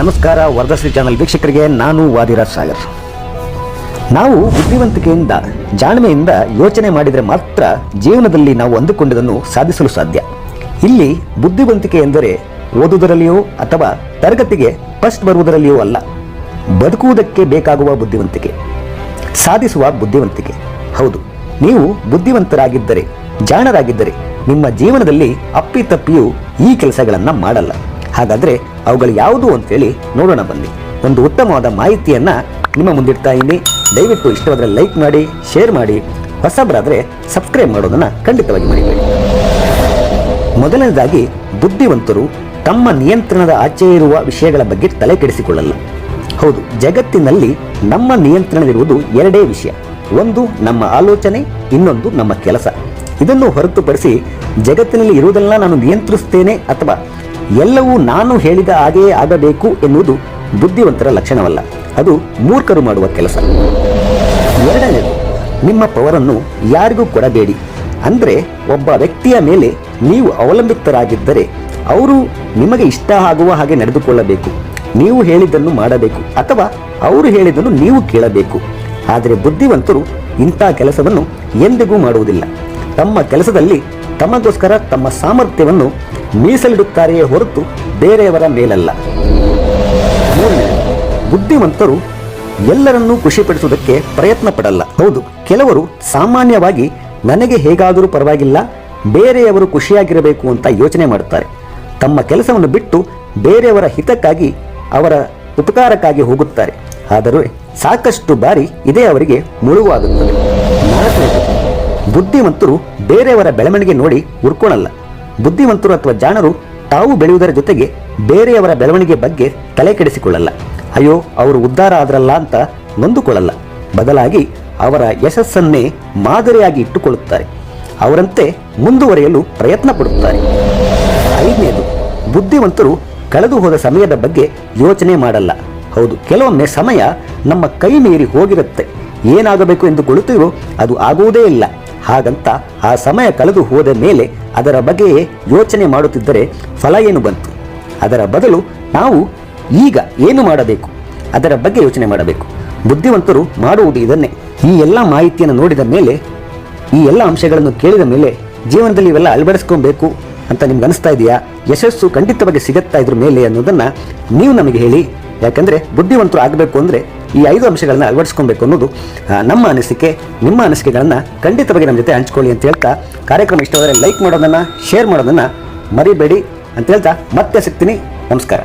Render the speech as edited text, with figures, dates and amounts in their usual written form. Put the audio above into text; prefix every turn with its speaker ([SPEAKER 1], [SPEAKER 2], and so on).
[SPEAKER 1] ನಮಸ್ಕಾರ ವರ್ಧಶ್ರೀ ಚಾನಲ್ ವೀಕ್ಷಕರಿಗೆ, ನಾನು ವಾದಿರಾಜ್ ಸಾಗರ್. ನಾವು ಬುದ್ಧಿವಂತಿಕೆಯಿಂದ ಜಾಣ್ಮೆಯಿಂದ ಯೋಚನೆ ಮಾಡಿದರೆ ಮಾತ್ರ ಜೀವನದಲ್ಲಿ ನಾವು ಅಂದುಕೊಂಡದನ್ನು ಸಾಧಿಸಲು ಸಾಧ್ಯ. ಇಲ್ಲಿ ಬುದ್ಧಿವಂತಿಕೆ ಎಂದರೆ ಓದುವುದರಲ್ಲಿಯೋ ಅಥವಾ ತರಗತಿಗೆ ಫಸ್ಟ್ ಬರುವುದರಲ್ಲಿಯೋ ಅಲ್ಲ, ಬದುಕುವುದಕ್ಕೆ ಬೇಕಾಗುವ ಬುದ್ಧಿವಂತಿಕೆ, ಸಾಧಿಸುವ ಬುದ್ಧಿವಂತಿಕೆ. ಹೌದು, ನೀವು ಬುದ್ಧಿವಂತರಾಗಿದ್ದರೆ, ಜಾಣರಾಗಿದ್ದರೆ ನಿಮ್ಮ ಜೀವನದಲ್ಲಿ ಅಪ್ಪಿತಪ್ಪಿಯೂ ಈ ಕೆಲಸಗಳನ್ನು ಮಾಡಲ್ಲ. ಹಾಗಾದರೆ ಅವುಗಳು ಯಾವುದು ಅಂತೇಳಿ ನೋಡೋಣ ಬನ್ನಿ. ಒಂದು ಉತ್ತಮವಾದ ಮಾಹಿತಿಯನ್ನು ನಿಮ್ಮ ಮುಂದಿಡ್ತಾ ಇದ್ದೀನಿ. ದಯವಿಟ್ಟು ಇಷ್ಟವಾದರೆ ಲೈಕ್ ಮಾಡಿ, ಶೇರ್ ಮಾಡಿ, ಹೊಸಬರಾದರೆ ಸಬ್ಸ್ಕ್ರೈಬ್ ಮಾಡೋದನ್ನು ಖಂಡಿತವಾಗಿ ಮರಿಬೇಡಿ. ಮೊದಲನೇದಾಗಿ, ಬುದ್ಧಿವಂತರು ತಮ್ಮ ನಿಯಂತ್ರಣದ ಆಚೆ ಇರುವ ವಿಷಯಗಳ ಬಗ್ಗೆ ತಲೆ ಕೆಡಿಸಿಕೊಳ್ಳಲ್ಲ. ಹೌದು, ಜಗತ್ತಿನಲ್ಲಿ ನಮ್ಮ ನಿಯಂತ್ರಣದಲ್ಲಿರುವುದು ಎರಡೇ ವಿಷಯ. ಒಂದು ನಮ್ಮ ಆಲೋಚನೆ, ಇನ್ನೊಂದು ನಮ್ಮ ಕೆಲಸ. ಇದನ್ನು ಹೊರತುಪಡಿಸಿ ಜಗತ್ತಿನಲ್ಲಿ ಇರುವುದೆಲ್ಲ ನಾನು ನಿಯಂತ್ರಿಸುತ್ತೇನೆ ಅಥವಾ ಎಲ್ಲವೂ ನಾನು ಹೇಳಿದ ಹಾಗೆಯೇ ಆಗಬೇಕು ಎನ್ನುವುದು ಬುದ್ಧಿವಂತರ ಲಕ್ಷಣವಲ್ಲ. ಅದು ಮೂರ್ಖರು ಮಾಡುವ ಕೆಲಸ. ಎರಡನೇದು, ನಿಮ್ಮ ಪವರನ್ನು ಯಾರಿಗೂ ಕೊಡಬೇಡಿ. ಅಂದರೆ ಒಬ್ಬ ವ್ಯಕ್ತಿಯ ಮೇಲೆ ನೀವು ಅವಲಂಬಿತರಾಗಿದ್ದರೆ ಅವರು ನಿಮಗೆ ಇಷ್ಟ ಆಗುವ ಹಾಗೆ ನಡೆದುಕೊಳ್ಳಬೇಕು. ನೀವು ಹೇಳಿದ್ದನ್ನು ಮಾಡಬೇಕು ಅಥವಾ ಅವರು ಹೇಳಿದ್ದನ್ನು ನೀವು ಕೇಳಬೇಕು. ಆದರೆ ಬುದ್ಧಿವಂತರು ಇಂಥ ಕೆಲಸವನ್ನು ಎಂದಿಗೂ ಮಾಡುವುದಿಲ್ಲ. ತಮ್ಮ ಕೆಲಸದಲ್ಲಿ ತಮಗೋಸ್ಕರ ತಮ್ಮ ಸಾಮರ್ಥ್ಯವನ್ನು ಮೀಸಲಿಡುತ್ತಾರೆಯೇ ಹೊರತು ಬೇರೆಯವರ ಮೇಲಲ್ಲ. ಮೂರನೇದು, ಬುದ್ಧಿವಂತರು ಎಲ್ಲರನ್ನೂ ಖುಷಿಪಡಿಸುವುದಕ್ಕೆ ಪ್ರಯತ್ನ ಪಡಲ್ಲ. ಹೌದು, ಕೆಲವರು ಸಾಮಾನ್ಯವಾಗಿ ನನಗೆ ಹೇಗಾದರೂ ಪರವಾಗಿಲ್ಲ, ಬೇರೆಯವರು ಖುಷಿಯಾಗಿರಬೇಕು ಅಂತ ಯೋಚನೆ ಮಾಡುತ್ತಾರೆ. ತಮ್ಮ ಕೆಲಸವನ್ನು ಬಿಟ್ಟು ಬೇರೆಯವರ ಹಿತಕ್ಕಾಗಿ, ಅವರ ಉಪಕಾರಕ್ಕಾಗಿ ಹೋಗುತ್ತಾರೆ. ಆದರೆ ಸಾಕಷ್ಟು ಬಾರಿ ಇದೇ ಅವರಿಗೆ ಮುಳುವಾಗುತ್ತದೆ. ನಾಲ್ಕನೇದು, ಬುದ್ಧಿವಂತರು ಬೇರೆಯವರ ಬೆಳವಣಿಗೆ ನೋಡಿ ಉರ್ಕೊಳಲ್ಲ. ಬುದ್ಧಿವಂತರು ಅಥವಾ ಜಾಣರು ತಾವು ಬೆಳೆಯುವುದರ ಜೊತೆಗೆ ಬೇರೆಯವರ ಬೆಳವಣಿಗೆ ಬಗ್ಗೆ ತಲೆ ಕೆಡಿಸಿಕೊಳ್ಳಲ್ಲ. ಅಯ್ಯೋ, ಅವರು ಉದ್ಧಾರ ಆದ್ರಲ್ಲ ಅಂತ ನೊಂದುಕೊಳ್ಳಲ್ಲ. ಬದಲಾಗಿ ಅವರ ಯಶಸ್ಸನ್ನೇ ಮಾದರಿಯಾಗಿ ಇಟ್ಟುಕೊಳ್ಳುತ್ತಾರೆ. ಅವರಂತೆ ಮುಂದುವರಿಯಲು ಪ್ರಯತ್ನ ಪಡುತ್ತಾರೆ. ಐದನೇದು, ಬುದ್ಧಿವಂತರು ಕಳೆದು ಹೋದ ಸಮಯದ ಬಗ್ಗೆ ಯೋಚನೆ ಮಾಡಲ್ಲ. ಹೌದು, ಕೆಲವೊಮ್ಮೆ ಸಮಯ ನಮ್ಮ ಕೈ ಮೀರಿ ಹೋಗಿರುತ್ತೆ. ಏನಾಗಬೇಕು ಎಂದು ಕೊಳ್ಳುತ್ತೀವೋ ಅದು ಆಗುವುದೇ ಇಲ್ಲ. ಹಾಗಂತ ಆ ಸಮಯ ಕಳೆದು ಹೋದ ಮೇಲೆ ಅದರ ಬಗ್ಗೆಯೇ ಯೋಚನೆ ಮಾಡುತ್ತಿದ್ದರೆ ಫಲ ಏನು ಬಂತು? ಅದರ ಬದಲು ನಾವು ಈಗ ಏನು ಮಾಡಬೇಕು ಅದರ ಬಗ್ಗೆ ಯೋಚನೆ ಮಾಡಬೇಕು. ಬುದ್ಧಿವಂತರು ಮಾಡುವುದು ಇದನ್ನೇ. ಈ ಎಲ್ಲ ಮಾಹಿತಿಯನ್ನು ನೋಡಿದ ಮೇಲೆ, ಈ ಎಲ್ಲ ಅಂಶಗಳನ್ನು ಕೇಳಿದ ಮೇಲೆ ಜೀವನದಲ್ಲಿ ಇವೆಲ್ಲ ಅಳವಡಿಸ್ಕೊಬೇಕು ಅಂತ ನಿಮ್ಗೆ ಅನಿಸ್ತಾ ಇದೆಯಾ? ಯಶಸ್ಸು ಖಂಡಿತವಾಗಿ ಸಿಗುತ್ತಾ ಇದ್ರ ಮೇಲೆ ಅನ್ನೋದನ್ನು ನೀವು ನಮಗೆ ಹೇಳಿ. ಯಾಕಂದರೆ ಬುದ್ಧಿವಂತರು ಆಗಬೇಕು ಅಂದರೆ ಈ 5 ಅಂಶಗಳನ್ನ ಅಳವಡಿಸ್ಕೊಬೇಕು ಅನ್ನೋದು ನಮ್ಮ ಅನಿಸಿಕೆ. ನಿಮ್ಮ ಅನಿಸಿಕೆಗಳನ್ನು ಖಂಡಿತವಾಗಿ ನಮ್ಮ ಜೊತೆ ಹಂಚ್ಕೊಳ್ಳಿ ಅಂತ ಹೇಳ್ತಾ, ಕಾರ್ಯಕ್ರಮ ಇಷ್ಟವಾದರೆ ಲೈಕ್ ಮಾಡೋದನ್ನು, ಶೇರ್ ಮಾಡೋದನ್ನು ಮರಿಬೇಡಿ ಅಂತ ಹೇಳ್ತಾ ಮತ್ತೆ ಸಿಗ್ತೀನಿ. ನಮಸ್ಕಾರ.